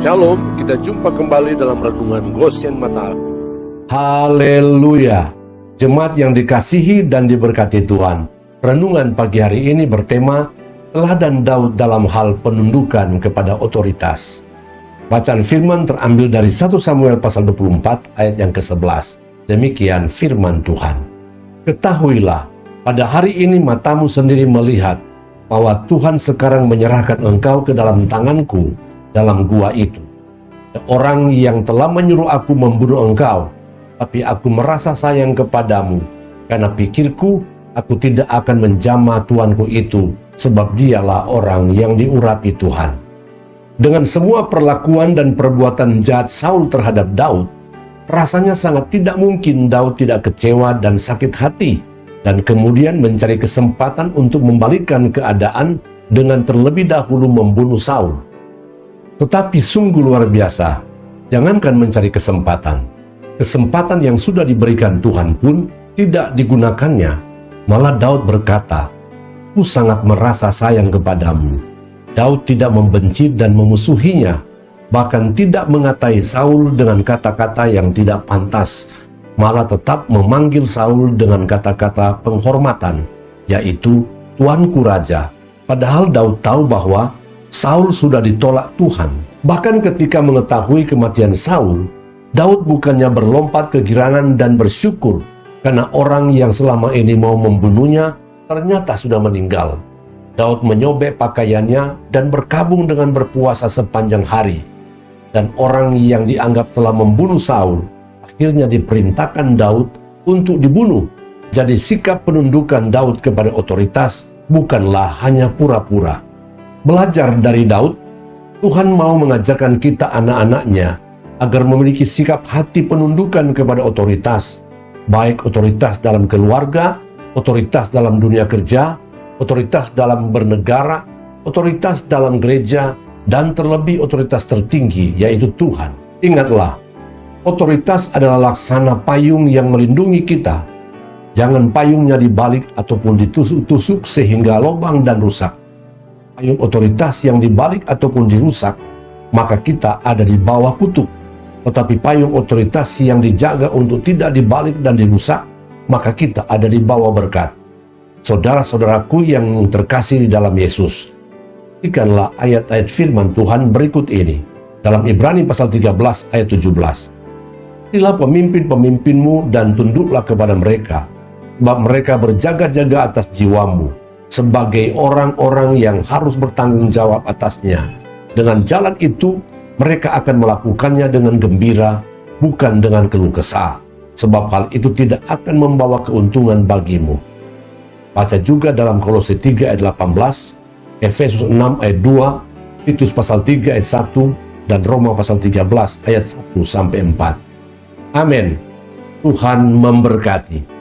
Shalom, kita jumpa kembali dalam Renungan Goshen Mata. Haleluya. Jemaat yang dikasihi dan diberkati Tuhan, renungan pagi hari ini bertema teladan Daud dalam hal penundukan kepada otoritas. Bacaan firman terambil dari 1 Samuel pasal 24 ayat yang ke-11. Demikian firman Tuhan. Ketahuilah, pada hari ini matamu sendiri melihat bahwa Tuhan sekarang menyerahkan engkau ke dalam tanganku dalam gua itu. Orang yang telah menyuruh aku membunuh engkau, tapi aku merasa sayang kepadamu, karena pikirku aku tidak akan menjamah tuanku itu, sebab dialah orang yang diurapi Tuhan. Dengan semua perlakuan dan perbuatan jahat Saul terhadap Daud, rasanya sangat tidak mungkin Daud tidak kecewa dan sakit hati, dan kemudian mencari kesempatan untuk membalikkan keadaan dengan terlebih dahulu membunuh Saul. Tetapi sungguh luar biasa, jangankan mencari kesempatan yang sudah diberikan Tuhan pun tidak digunakannya. Malah Daud berkata, "Aku sangat merasa sayang kepadamu." Daud tidak membenci dan memusuhinya, bahkan tidak mengatai Saul dengan kata-kata yang tidak pantas, malah tetap memanggil Saul dengan kata-kata penghormatan, yaitu Tuanku Raja. Padahal Daud tahu bahwa Saul sudah ditolak Tuhan. Bahkan ketika mengetahui kematian Saul, Daud bukannya berlompat kegirangan dan bersyukur karena orang yang selama ini mau membunuhnya ternyata sudah meninggal. Daud menyobek pakaiannya dan berkabung dengan berpuasa sepanjang hari. Dan orang yang dianggap telah membunuh Saul akhirnya diperintahkan Daud untuk dibunuh. Jadi sikap penundukan Daud kepada otoritas bukanlah hanya pura-pura. Belajar dari Daud, Tuhan mau mengajarkan kita anak-anaknya agar memiliki sikap hati penundukan kepada otoritas, baik otoritas dalam keluarga, otoritas dalam dunia kerja, otoritas dalam bernegara, otoritas dalam gereja, dan terlebih otoritas tertinggi, yaitu Tuhan. Ingatlah, otoritas adalah laksana payung yang melindungi kita. Jangan payungnya dibalik ataupun ditusuk-tusuk sehingga lubang dan rusak. Payung otoritas yang dibalik ataupun dirusak, maka kita ada di bawah kutuk. Tetapi payung otoritas yang dijaga untuk tidak dibalik dan dirusak, maka kita ada di bawah berkat. Saudara-saudaraku yang terkasih di dalam Yesus, perhatikanlah ayat-ayat firman Tuhan berikut ini. Dalam Ibrani pasal 13 ayat 17. Inilah pemimpin-pemimpinmu dan tunduklah kepada mereka, sebab mereka berjaga-jaga atas jiwamu, sebagai orang-orang yang harus bertanggung jawab atasnya. Dengan jalan itu, mereka akan melakukannya dengan gembira, bukan dengan keluh kesah, sebab hal itu tidak akan membawa keuntungan bagimu. Baca juga dalam Kolose 3 ayat 18, Efesus 6 ayat 2, Titus pasal 3 ayat 1, dan Roma pasal 13 ayat 1-4. Amin. Tuhan memberkati.